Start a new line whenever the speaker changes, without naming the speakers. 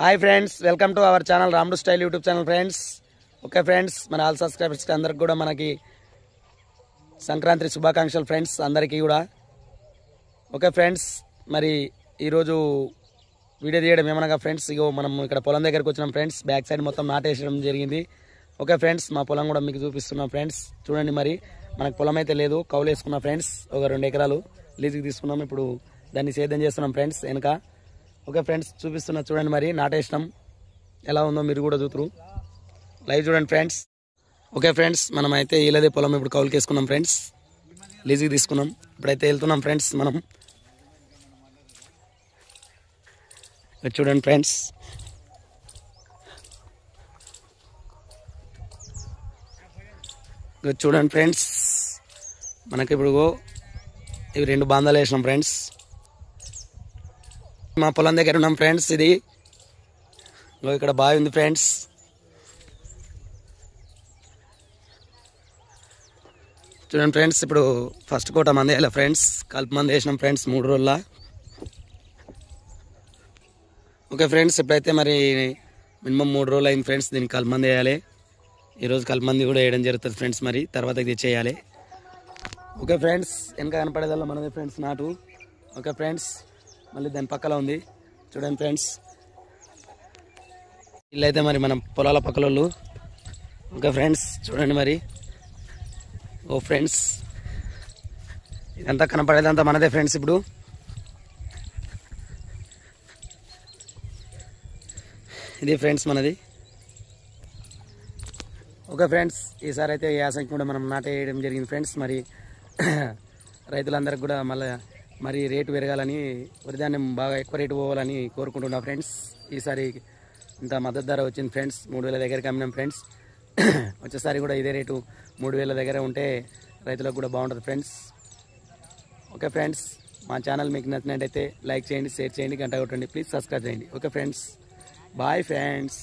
Hi friends, welcome to our channel Ramudu style YouTube channel friends. Okay friends, మన all సబ్స్క్రైబర్స్కి అందరికి కూడా మనకి సంక్రాంతి శుభాకాంక్షలు ఫ్రెండ్స్ అందరికీ కూడా. ఓకే ఫ్రెండ్స్, మరి ఈరోజు వీడియో తీయడం ఏమనగా ఫ్రెండ్స్, ఇగో మనం ఇక్కడ పొలం దగ్గరికి వచ్చినాం ఫ్రెండ్స్. బ్యాక్ సైడ్ మొత్తం నాటేసడం జరిగింది. ఓకే ఫ్రెండ్స్, మా పొలం కూడా మీకు చూపిస్తున్నాం ఫ్రెండ్స్. చూడండి, మరి మనకు పొలం అయితే లేదు, కౌలు వేసుకున్నాం ఫ్రెండ్స్. ఒక 2 ఎకరాలు లీజుకి తీసుకున్నాం. ఇప్పుడు దాన్ని సేద్యం చేస్తున్నాం ఫ్రెండ్స్ వెనక. ఓకే ఫ్రెండ్స్, చూపిస్తున్నా చూడండి, మరి నాటేసినాం ఎలా ఉందో మీరు కూడా చూతురు, లైవ్ చూడండి ఫ్రెండ్స్. ఓకే ఫ్రెండ్స్, మనం అయితే వీళ్ళదే పొలం ఇప్పుడు కౌలుకి వేసుకున్నాం ఫ్రెండ్స్, లీజుకి తీసుకున్నాం. ఇప్పుడైతే వెళ్తున్నాం ఫ్రెండ్స్ మనం. చూడండి ఫ్రెండ్స్, చూడండి ఫ్రెండ్స్, మనకి ఇప్పుడు ఇవి 2 బాంధాలు వేసినాం ఫ్రెండ్స్. మా పొలం దగ్గర ఉన్నాం ఫ్రెండ్స్. ఇది ఇక్కడ బావి ఉంది ఫ్రెండ్స్. చూడండి ఫ్రెండ్స్, ఇప్పుడు ఫస్ట్ కోట మంది వేయాలి ఫ్రెండ్స్, కలుపు మంది వేసినాం ఫ్రెండ్స్ 3 రోజుల. ఓకే ఫ్రెండ్స్, ఇప్పుడైతే మరి మినిమం 3 రోజులు అయింది ఫ్రెండ్స్ దీనికి కలుపు మంది వేయాలి. ఈరోజు కలుపు మంది కూడా వేయడం జరుగుతుంది ఫ్రెండ్స్, మరి తర్వాత ఇది చేయాలి. ఓకే ఫ్రెండ్స్, వెనక కనపడేదల్లా మనదే ఫ్రెండ్స్ నాటు. ఓకే ఫ్రెండ్స్, మళ్ళీ దాని పక్కన ఉంది చూడండి ఫ్రెండ్స్. వీళ్ళైతే మరి మన పొలాల పక్కల. ఓకే ఫ్రెండ్స్, చూడండి మరి. ఓ ఫ్రెండ్స్, ఇదంతా కనపడేదంతా మనదే ఫ్రెండ్స్. ఇప్పుడు ఇది ఫ్రెండ్స్ మనది. ఓకే ఫ్రెండ్స్, ఈసారి అయితే యాసంగి కూడా మనం నాటేయడం జరిగింది ఫ్రెండ్స్. మరి రైతులందరికీ కూడా మళ్ళీ మరి రేటు పెరగాలని, వరిధాన్యం బాగా ఎక్కువ రేటు పోవాలని కోరుకుంటున్నా ఫ్రెండ్స్. ఈసారి ఇంత మద్దతు ధర వచ్చింది ఫ్రెండ్స్, 3000 దగ్గరికి అమ్మినాం ఫ్రెండ్స్. వచ్చేసారి కూడా ఇదే రేటు 3000 దగ్గర ఉంటే రైతులకు కూడా బాగుంటుంది ఫ్రెండ్స్. ఓకే ఫ్రెండ్స్, మా ఛానల్ మీకు నచ్చినట్టయితే లైక్ చేయండి, షేర్ చేయండి, గంట కొట్టండి, ప్లీజ్ సబ్స్క్రైబ్ చేయండి. Okay friends, bye friends.